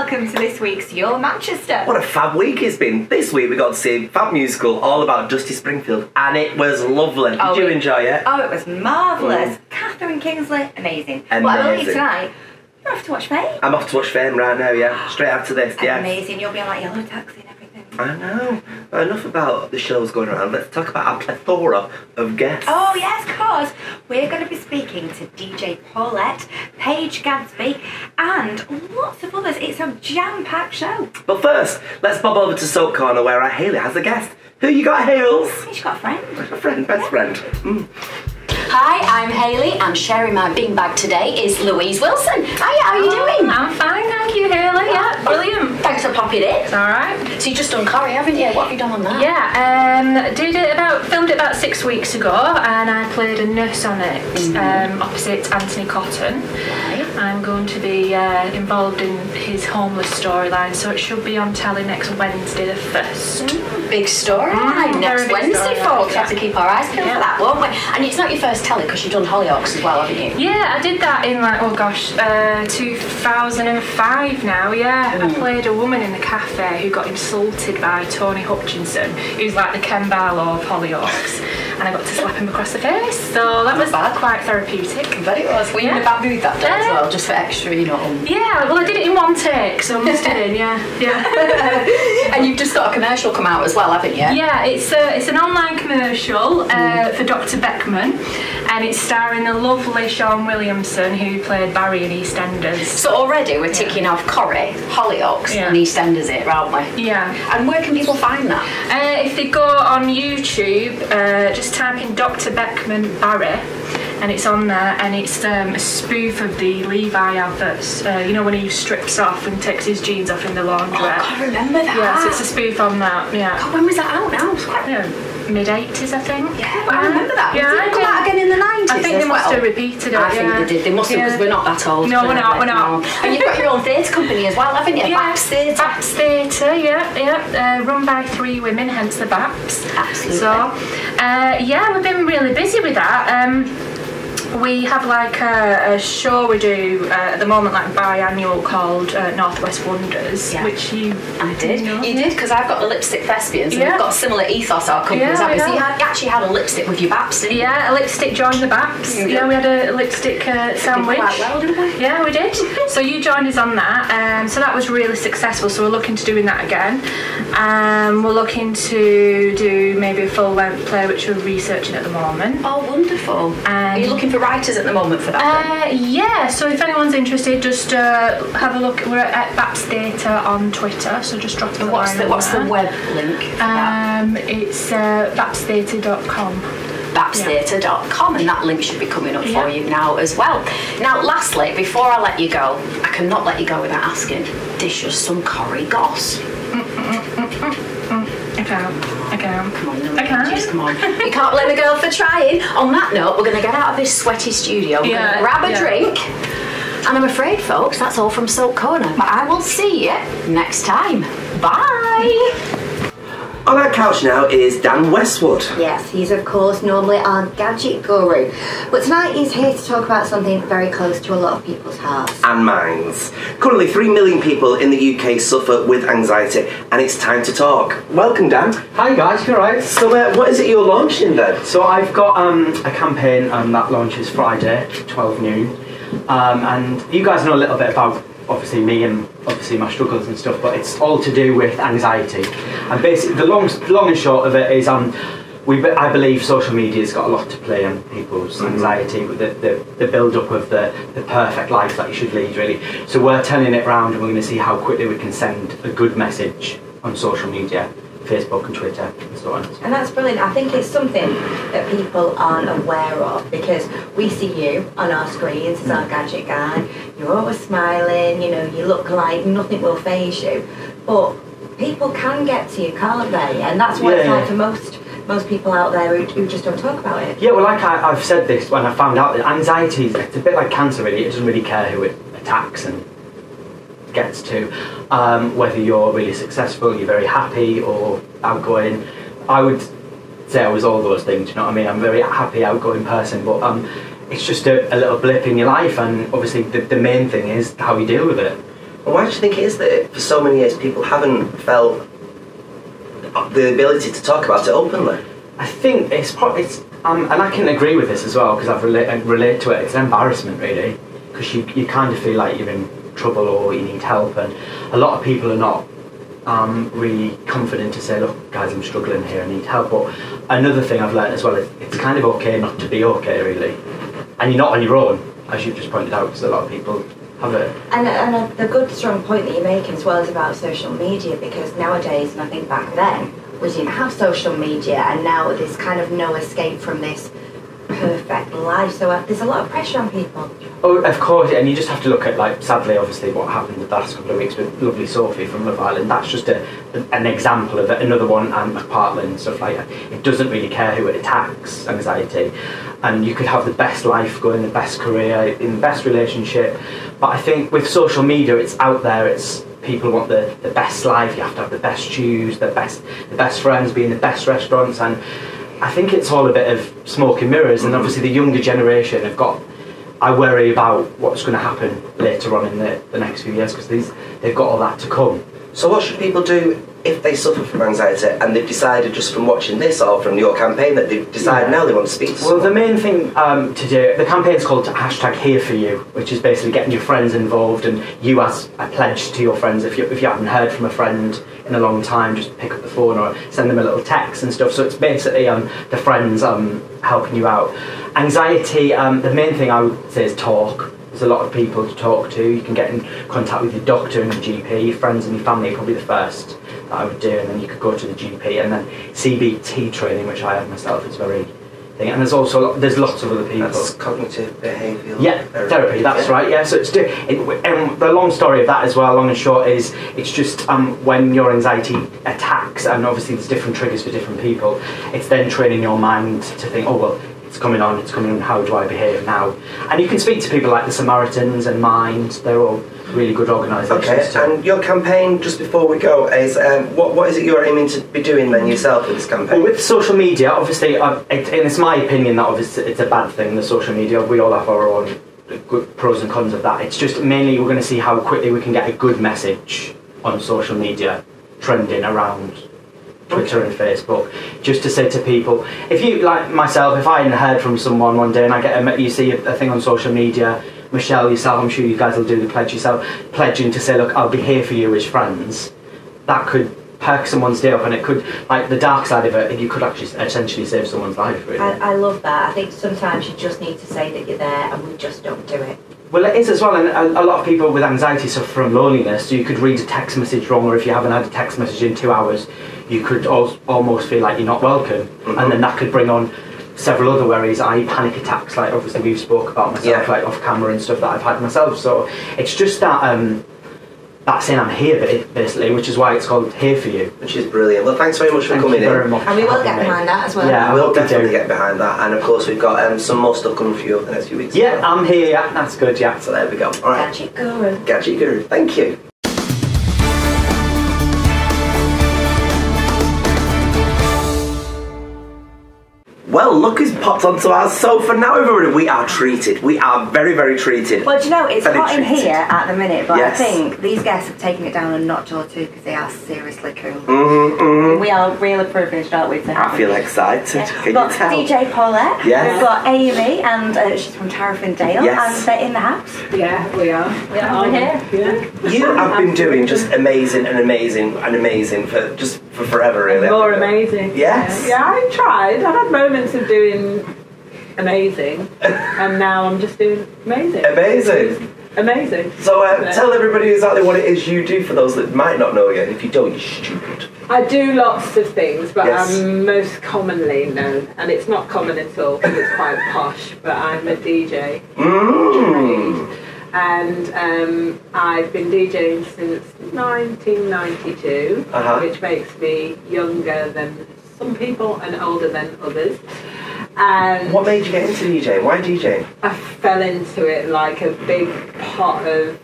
welcome to this week's Your Manchester. What a fab week it's been. This week we got to see Fab Musical all about Dusty Springfield, and it was lovely. Did you enjoy it? Oh, it was marvellous. Catherine Kingsley, amazing. What I will leave tonight, you're off to watch Fame. I'm off to watch Fame right now, yeah. Straight after this, yeah. Amazing, you'll be on like Yellow Taxi and everything. I know. Enough about the shows going around. Let's talk about our plethora of guests. Oh yes, cause we're going to be speaking to DJ Paulette, Paige Gadsby, and lots of others. It's a jam-packed show. But first, let's bob over to Soap Corner where our Hayley has a guest. Who you got, Hales? She's got a friend. A friend, best friend. Hi, I'm Hayley, and sharing my beanbag today is Louise Wilson. Hiya, how are you doing? I'm fine, thank you, Hayley. Yeah, brilliant. Thanks for popping in. It's alright. So you've just done Corrie, haven't you? What have you done on that? Yeah, filmed it about 6 weeks ago, and I played a nurse on it, opposite Anthony Cotton. Right. I'm going to be involved in his homeless storyline, so it should be on telly next Wednesday the 1st. Big storyline next Wednesday, folks. Yeah. Have to keep our eyes peeled for that, won't we? And it's not your first telly, because you've done Hollyoaks as well, haven't you? Yeah, I did that in 2005 now, yeah. I played a woman in the cafe who got insulted by Tony Hutchinson, who's like the Ken Barlow of Hollyoaks, and I got to slap him across the face, so that was quite therapeutic. I bet it was. Were you in a bad mood that day as well, just for extra, you know? Yeah, well I did it in one take, so I must have been, yeah. And you've just got a commercial come out as well, haven't you? Yeah, it's an online commercial for Dr. Beckman, and it's starring the lovely Sean Williamson, who played Barry in EastEnders. So already we're ticking off Corrie, Hollyoaks, and EastEnders here, aren't we? Yeah. And where can people find that? If they go on YouTube, just type in Dr. Beckman Barry, and it's on there, and it's a spoof of the Levi adverts. You know when he strips off and takes his jeans off in the laundry. Oh, I can't remember that. Yeah, so it's a spoof on that. Yeah. God, when was that out now? It was quite mid-80s, I think. Yeah, but I remember that. Yeah, Did it come out again in the 90s? I think they must have repeated it. I think they did. They must have, because we're not that old. No, we're not. And you've got your own theatre company as well, haven't you? Yeah, Baps Theatre. Baps Theatre, yeah. Run by 3 women, hence the Baps. Absolutely. So, yeah, we've been really busy with that. We have like a show we do at the moment, like biannual, called Northwest Wonders, which I did. know. You did, because I've got the Lipstick Thespians, and we've got a similar ethos, our companies, haven't we? So you actually had a lipstick with your Baps, didn't you? Yeah, a lipstick joined the Baps. Yeah, we had a lipstick sandwich. Quite well, didn't we? Yeah, we did. So you joined us on that, so that was really successful, so we're looking to doing that again. We're looking to do maybe a full-length play, which we're researching at the moment. Oh, wonderful. Are you looking for writers at the moment for that? Yeah, so if anyone's interested, just have a look. We're at Baps Theatre on Twitter, so just drop us a line. What's the web link for that? It's bapstheatre.com. bapstheatre.com, and that link should be coming up for you now as well. Now, lastly, before I let you go, I cannot let you go without asking, dish us some Corrie goss. I can. Come on, just come on. You can't blame a girl for trying. On that note, we're going to get out of this sweaty studio, we're going to grab a drink, and I'm afraid, folks, that's all from Soap Corner. But I will see you next time. Bye! On our couch now is Dan Westwood. Yes, he's of course normally our gadget guru, but tonight he's here to talk about something very close to a lot of people's hearts. And minds. Currently 3 million people in the UK suffer with anxiety, and it's time to talk. Welcome, Dan. Hi guys, you alright? So what is it you're launching then? So I've got a campaign that launches Friday, 12 noon, and you guys know a little bit about obviously me and obviously my struggles and stuff, but it's all to do with anxiety. And basically the long and short of it is I believe social media's got a lot to play on people's anxiety, with the build-up of the perfect life that you should lead, really. So we're turning it round, and we're going to see how quickly we can send a good message on social media, Facebook and Twitter and so on. And that's brilliant. I think it's something that people aren't aware of, because we see you on our screens as our gadget guy. You're always smiling, you know, you look like nothing will faze you. But people can get to you, can't they? And that's what it's like for most people out there who just don't talk about it. Yeah, well, like I've said this when I found out that anxiety, it's a bit like cancer, really. It doesn't really care who it attacks and gets to. Whether you're really successful, you're very happy or outgoing. I would say I was all those things, you know what I mean? I'm a very happy, outgoing person, but it's just a little blip in your life, and obviously the main thing is how you deal with it. And why do you think it is that for so many years people haven't felt the ability to talk about it openly? I think it's and I can agree with this as well because I've relate to it. It's an embarrassment really, because you kind of feel like you're in trouble or you need help, and a lot of people are not really confident to say, look guys, I'm struggling here, I need help. But another thing I've learned as well is it's kind of okay not to be okay really, and you're not on your own, as you've just pointed out, because a lot of people have it. And the good strong point that you're making as well is about social media, because nowadays, and I think back then, we didn't have social media, and now there's kind of no escape from this perfect life, so there's a lot of pressure on people. Oh, of course, and you just have to look at, like, sadly, obviously, what happened the last couple of weeks with lovely Sophie from Love Island. That's just an example of it. Another one, and McPartland, stuff like that. It doesn't really care who it attacks, anxiety. And you could have the best life going, the best career, in the best relationship. But I think with social media, it's out there, it's people want the best life, you have to have the best shoes, the best friends, be in the best restaurants, and I think it's all a bit of smoke and mirrors, and obviously the younger generation I worry about what's going to happen later on in the next few years, because they've got all that to come. So what should people do if they suffer from anxiety and they've decided just from watching this or from your campaign that they've decided now they want to speak to someone? Well, the main thing to do, the campaign's called #HereForYou, which is basically getting your friends involved, and you as a pledge to your friends. If you haven't heard from a friend in a long time, just pick up the phone or send them a little text and stuff. So it's basically the friends helping you out. Anxiety, the main thing I would say is talk. There's a lot of people to talk to. You can get in contact with your doctor and your GP. Your friends and your family are probably the first that I would do, and then you could go to the GP, and then CBT training, which I have myself, is very thing. And there's lots of other people. That's cognitive behavioural therapy. That's right. Yeah. So and the long story of that as well, long and short, is it's just when your anxiety attacks, and obviously there's different triggers for different people. It's then training your mind to think, oh well, it's coming on, how do I behave now? And you can speak to people like the Samaritans and Mind, they're all really good organisations. Okay, and your campaign, just before we go, is what is it you're aiming to be doing then yourself with this campaign? Well, with social media, obviously, and it's my opinion that obviously it's a bad thing, the social media, we all have our own good pros and cons of that. It's just mainly we're going to see how quickly we can get a good message on social media trending around Twitter and Facebook, just to say to people, if you, like myself, if I hadn't heard from someone one day and you see a thing on social media, Michelle, yourself, I'm sure you guys will do the pledge yourself, pledging to say, look, I'll be here for you as friends, that could perk someone's day up, and it could, like the dark side of it, you could actually essentially save someone's life, really. I love that. I think sometimes you just need to say that you're there, and we just don't do it. Well, it is as well, and a lot of people with anxiety suffer from loneliness, so you could read a text message wrong, or if you haven't had a text message in 2 hours, you could almost feel like you're not welcome, and then that could bring on several other worries, i.e. panic attacks, like obviously we've spoke about myself, like off camera and stuff that I've had myself. So it's just that saying I'm here bit, basically, which is why it's called Here For You. Which is brilliant. Well, thanks very much for coming in. Very much. And we will get behind that as well. Yeah, we'll definitely get behind that, and of course we've got some more stuff coming for you over the next few weeks. Yeah, I'm here, yeah, that's good, yeah. So there we go. All right. Gadget Guru. Gadget Guru, thank you. Well, look who's popped onto our sofa now, everybody. We are treated. We are very, very treated. Well, do you know, it's Very hot in treated. here at the minute, but Yes. I think these guests have taken it down a notch or two because they are seriously cool. We are really privileged, aren't we, to have I feel excited. them. Can We've you got tell? DJ Paulette, Yes. we've got Amy, and she's from Tariffindale, Yes. and they're in the house. Yeah, we are. Yeah, we're here. Yeah. You have been doing just amazing for forever, really. More haven't you? amazing. Yes. Yeah, I tried. I've had moments of doing amazing, and now I'm just doing amazing. Amazing. Amazing. So tell everybody exactly what it is you do for those that might not know you, and if you don't, you're stupid. I do lots of things, but Yes. I'm most commonly known, and it's not common at all because it's quite posh, but I'm a DJ. And I've been DJing since 1992, which makes me younger than some people and older than others. And What made you get into DJing? Why DJing? I fell into it like a big pot of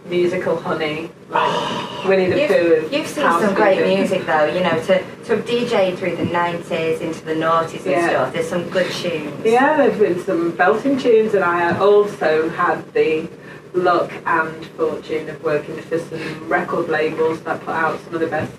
musical honey, like Winnie the Pooh. You've seen house some great music though, you know, to have DJed through the 90s into the noughties and stuff. There's some good tunes. Yeah, there's been some belting tunes, and I also had the luck and fortune of working for some record labels that put out some of the best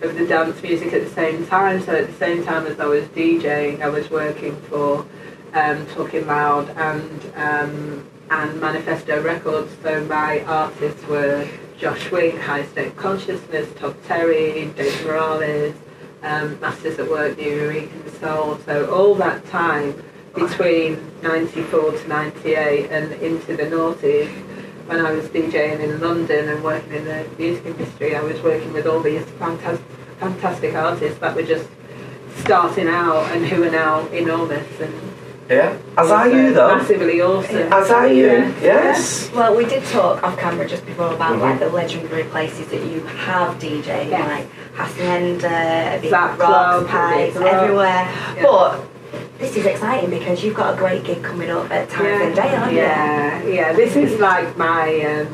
of the dance music at the same time. So at the same time as I was DJing, I was working for Talking Loud and Manifesto Records. So my artists were Josh Wink, High State Consciousness, Todd Terry, Dave Morales, Masters at Work, New Eureka Soul. So all that time between 94 to 98 and into the noughties, when I was DJing in London and working in the music industry, I was working with all these fantastic artists that were just starting out and who are now enormous and as are you though. Massively awesome. As are you. Yeah. Yes. Well, we did talk off camera just before about like the legendary places that you have DJed, like Hacienda, Big Zap Rocks, Club, Pipes, Big Rocks. everywhere. Yeah. But this is exciting because you've got a great gig coming up at Tarrafin Day, aren't you? Yeah. This is like my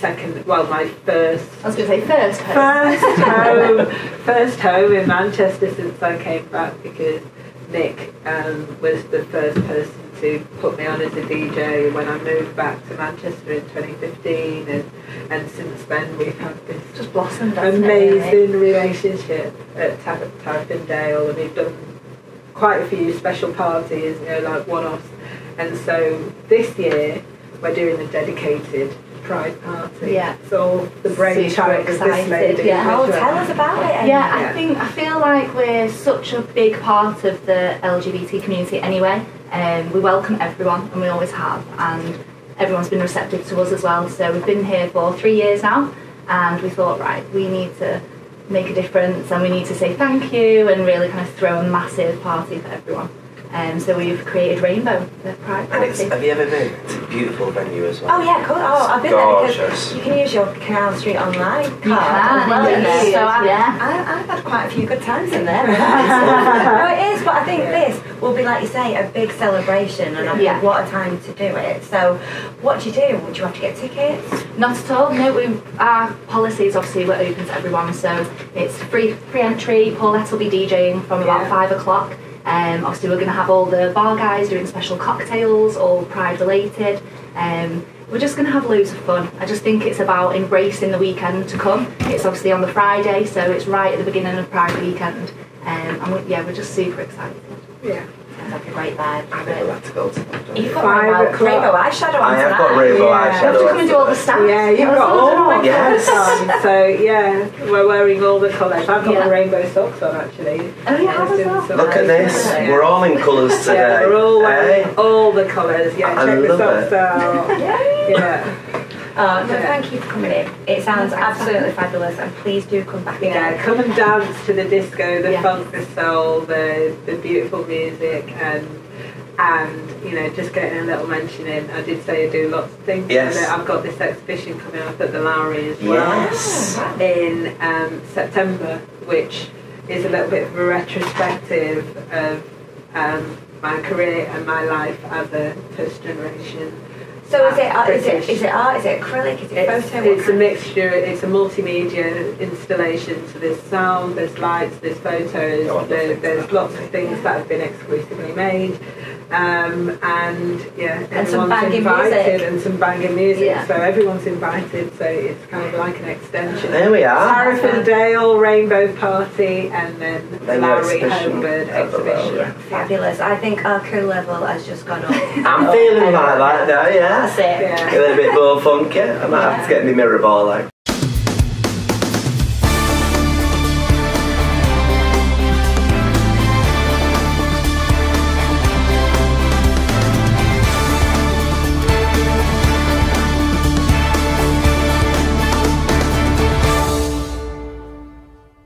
my first. I was going to say first home. First home in Manchester since I came back, because Nick was the first person to put me on as a DJ when I moved back to Manchester in 2015, and since then we've had this Just blossomed. amazing relationship at Tarrafindale, and we've done quite a few special parties, like one-offs, and so this year we're doing a dedicated Pride party. Yeah. So the brainchild of this lady. Yeah. Oh, tell us about it. Yeah, I feel like we're such a big part of the LGBT community anyway. We welcome everyone, and we always have, and everyone's been receptive to us as well. So we've been here for 3 years now, and we thought, right, we need to make a difference, and we need to say thank you and really kind of throw a massive party for everyone. So we've created Rainbow, the Pride Party. And have you ever been? It's a beautiful venue as well. Oh yeah, cool. Oh, I've been Gorgeous. there because you can use your Canal Street Online card. You can, as well, indeed. so Yeah. I've had quite a few good times in there. No, it is, but I think this will be, like you say, a big celebration, and I think what a time to do it. So, what do you do? Would you have to get tickets? Not at all. No, our policies obviously we're open to everyone, so it's free entry. Paulette will be DJing from about 5 o'clock. Obviously we're going to have all the bar guys doing special cocktails, all Pride related. We're just going to have loads of fun. I just think it's about embracing the weekend to come. It's obviously on the Friday, so it's right at the beginning of Pride weekend. And we're just super excited. Yeah. Sounds like a great vibe. I never had to go to that. You've got rainbow eyeshadow on I have tonight. got rainbow eyeshadow. You have to come and do all the stats. Yeah, you've got all the Yes. colours on. So we're wearing all the colours. I've got my rainbow socks on actually. Oh, you have as well. Look at this. We're all in colours today. Yeah, we're all wearing all the colours. Yeah, I check the love socks it. out. Yeah. No, thank you for coming in. It sounds absolutely fabulous, and please do come back again. Come and dance to the disco, the funk, the soul, the beautiful music, and just getting a little mention in. I did say I do lots of things. Yes. I've got this exhibition coming up at the Lowry as well in September, which is a little bit of a retrospective of my career and my life as a first generation. So is it art? Is it acrylic? Is it photo? It's a mixture. It's a multimedia installation. So there's sound, there's lights, there's photos. There's lots of things that have been exclusively made, and some banging invited music. and some banging music. Yeah. So everyone's invited. So it's kind of like an extension. There we are. Tarrafindale Rainbow Party, and then the Lowry exhibition Homebird at the exhibition. Lowry. Fabulous. I think our cool level has just gone up. I'm feeling like that now, yeah. That's it. Yeah. A little bit more funky. I might have to get my mirror ball out.